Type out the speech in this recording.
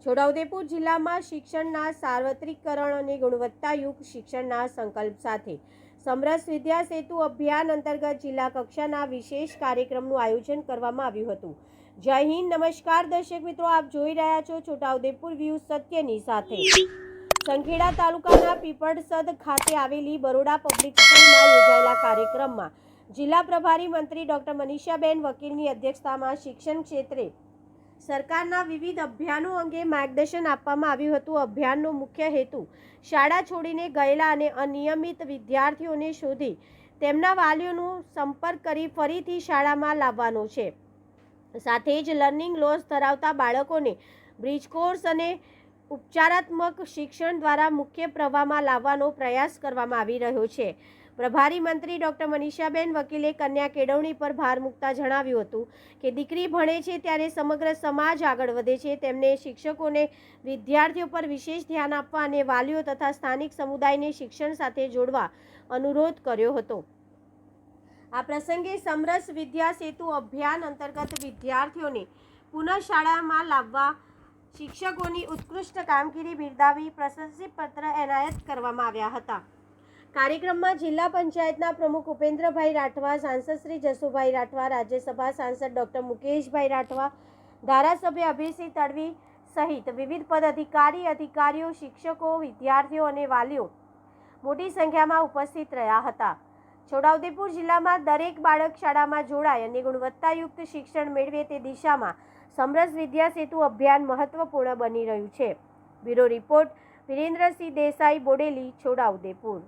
છોટાઉદેપુર જિલ્લામાં શિક્ષણના સાર્વત્રિકરણ અને ગુણવત્તાયુક્ત શિક્ષણના સંકલ્પ સાથે સમરસ વિદ્યા સેતુ અભિયાન અંતર્ગત જિલ્લા કક્ષાના વિશેષ કાર્યક્રમનું આયોજન કરવામાં આવ્યું હતું। જય હિન્દ, નમસ્કાર દર્શક મિત્રો, આપ જોઈ રહ્યા છો છોટાઉદેપુર વ્યૂ સત્યની સાથે। સંખેડા તાલુકાના પીપળસદ ખાતે આવેલી બરોડા પબ્લિક સ્કૂલમાં યોજાયેલા કાર્યક્રમમાં જિલ્લા પ્રભારી મંત્રી ડોક્ટર મનીષાબેન વકીલની અધ્યક્ષતામાં શિક્ષણ ક્ષેત્રે સરકારના વિવિધ અભિયાનો અંગે માર્ગદર્શન આપવામાં આવ્યું હતું। અભિયાનનો મુખ્ય હેતુ શાળા છોડીને ગયેલા અને અનિયમિત વિદ્યાર્થીઓને શોધી તેમના વાલીઓનો સંપર્ક કરી ફરીથી શાળામાં લાવવાનો છે। સાથે જ લર્નિંગ લોસ ધરાવતા બાળકોને બ્રિજ કોર્સ અને ઉપચારાત્મક શિક્ષણ દ્વારા મુખ્ય પ્રવાહમાં લાવવાનો પ્રયાસ કરવામાં આવી રહ્યો છે। પ્રભારી મંત્રી ડોક્ટર મનીષાબેન વકીલે કન્યા કેળવણી પર ભાર મૂકતા જણાવ્યું હતું કે દીકરી ભણે છે ત્યારે સમગ્ર સમાજ આગળ વધે છે। તેમને શિક્ષકોને વિદ્યાર્થીઓ પર વિશેષ ધ્યાન આપવા અને વાલીઓ તથા સ્થાનિક સમુદાયને શિક્ષણ સાથે જોડવા અનુરોધ કર્યો હતો। આ પ્રસંગે સમરસ વિદ્યા સેતુ અભિયાન અંતર્ગત વિદ્યાર્થીઓને પુનઃ શાળામાં લાવવા શિક્ષકોની ઉત્કૃષ્ટ કામગીરી બિરદાવી પ્રશસ્તિપત્ર એનાયત કરવામાં આવ્યા હતા। કાર્યક્રમમાં જિલ્લા પંચાયતના પ્રમુખ ઉપેન્દ્રભાઈ રાઠવા, સાંસદ શ્રી જસુભાઈ રાઠવા, રાજ્યસભા સાંસદ ડોક્ટર મુકેશભાઈ રાઠવા, ધારાસભ્ય અભયસિંહ તડવી સહિત વિવિધ પદાધિકારીઓ, શિક્ષકો, વિદ્યાર્થીઓ અને વાલીઓ મોટી સંખ્યામાં ઉપસ્થિત રહ્યા હતા। છોટાઉદેપુર જિલ્લામાં દરેક બાળક શાળામાં જોડાય અને ગુણવત્તાયુક્ત શિક્ષણ મેળવે તે દિશામાં સમરસ વિદ્યા સેતુ અભિયાન મહત્વપૂર્ણ બની રહ્યું છે। Bureau report, Virendrasinh Desai, Bodeli, Chhota Udepur.